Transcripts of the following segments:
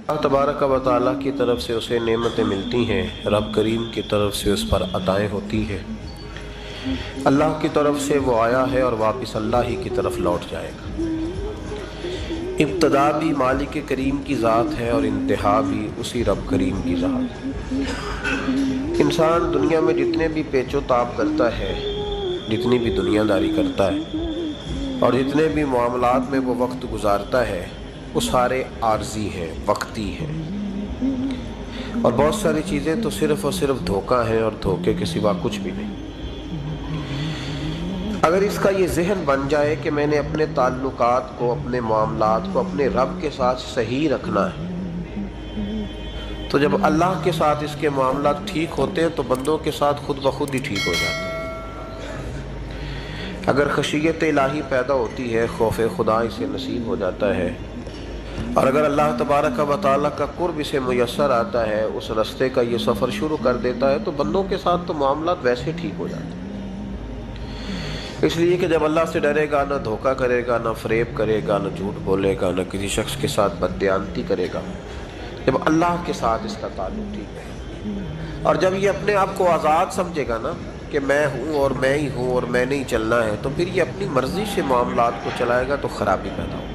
اللہ تبارک و تعالیٰ کی طرف سے اسے نعمتیں ملتی ہیں، رب کریم کی طرف سے اس پر عطائیں ہوتی ہیں۔ اللہ کی طرف سے وہ آیا ہے اور واپس اللہ ہی کی طرف لوٹ جائے گا۔ ابتدا بھی مالک کریم کی ذات ہے اور انتہا بھی اسی رب کریم کی ذات ہے۔ انسان دنیا میں جتنے بھی پیچ و تاب کرتا ہے، جتنی بھی دنیا داری کرتا ہے اور جتنے بھی معاملات میں وہ وقت گزارتا ہے، وہ سارے عارضی ہیں، وقتی ہیں، اور بہت ساری چیزیں تو صرف اور صرف دھوکہ ہیں اور دھوکے کے سوا کچھ بھی نہیں۔ اگر اس کا یہ ذہن بن جائے کہ میں نے اپنے تعلقات کو، اپنے معاملات کو اپنے رب کے ساتھ صحیح رکھنا ہے، تو جب اللہ کے ساتھ اس کے معاملات ٹھیک ہوتے ہیں تو بندوں کے ساتھ خود بخود ہی ٹھیک ہو جاتے ہیں۔ اگر خشیت الہی پیدا ہوتی ہے، خوف خدا اسے نصیب ہو جاتا ہے، اور اگر اللہ تبارک و تعالیٰ کا قرب اسے میسر آتا ہے، اس رستے کا یہ سفر شروع کر دیتا ہے، تو بندوں کے ساتھ تو معاملات ویسے ٹھیک ہو جاتے ہیں۔ اس لیے کہ جب اللہ سے ڈرے گا، نہ دھوکہ کرے گا، نہ فریب کرے گا، نہ جھوٹ بولے گا، نہ کسی شخص کے ساتھ بددیانتی کرے گا، جب اللہ کے ساتھ اس کا تعلق ٹھیک ہے، اور جب یہ اپنے آپ کو آزاد سمجھے گا نا کہ میں ہوں اور میں ہی ہوں اور میں نے ہی چلنا ہے، تو پھر یہ اپنی مرضی سے معاملات کو چلائے گا تو خرابی پیدا ہوگی۔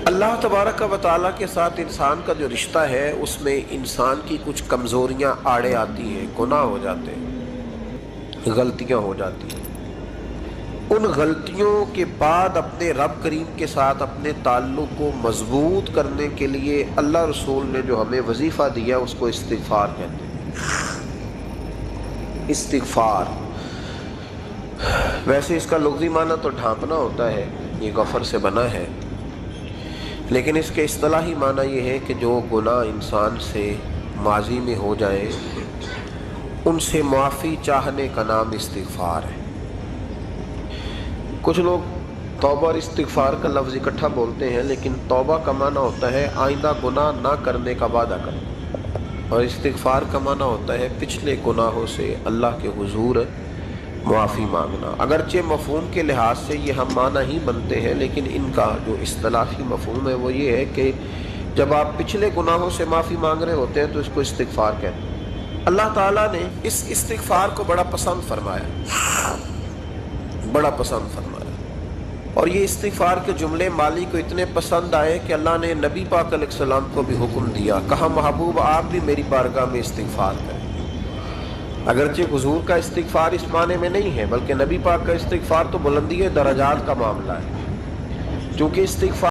اللہ تبارک و تعالیٰ کے ساتھ انسان کا جو رشتہ ہے، اس میں انسان کی کچھ کمزوریاں آڑے آتی ہیں، گناہ ہو جاتے ہیں، غلطیاں ہو جاتی ہیں۔ ان غلطیوں کے بعد اپنے رب کریم کے ساتھ اپنے تعلق کو مضبوط کرنے کے لیے اللہ رسول نے جو ہمیں وظیفہ دیا اس کو استغفار کہتے ہیں۔ استغفار ویسے اس کا لغوی معنی تو ڈھانپنا ہوتا ہے، یہ غفر سے بنا ہے، لیکن اس کے اصطلاحی معنی یہ ہے کہ جو گناہ انسان سے ماضی میں ہو جائے ان سے معافی چاہنے کا نام استغفار ہے۔ کچھ لوگ توبہ اور استغفار کا لفظ اکٹھا بولتے ہیں، لیکن توبہ کا معنی ہوتا ہے آئندہ گناہ نہ کرنے کا وعدہ کرنا، اور استغفار کا معنی ہوتا ہے پچھلے گناہوں سے اللہ کے حضور معافی مانگنا۔ اگرچہ مفہوم کے لحاظ سے یہ ہم معنی ہی بنتے ہیں، لیکن ان کا جو اصطلاحی مفہوم ہے وہ یہ ہے کہ جب آپ پچھلے گناہوں سے معافی مانگ رہے ہوتے ہیں تو اس کو استغفار کہتے ہیں۔ اللہ تعالیٰ نے اس استغفار کو بڑا پسند فرمایا، بڑا پسند فرمایا، اور یہ استغفار کے جملے مالی کو اتنے پسند آئے کہ اللہ نے نبی پاک علیہ السلام کو بھی حکم دیا، کہا محبوب آپ بھی میری بارگاہ میں استغفار کریں۔ اگرچہ حضور کا استغفار اس معنی میں نہیں ہے، بلکہ نبی پاک کا استغفار تو بلندی درجات کا معاملہ ہے، چونکہ استغفار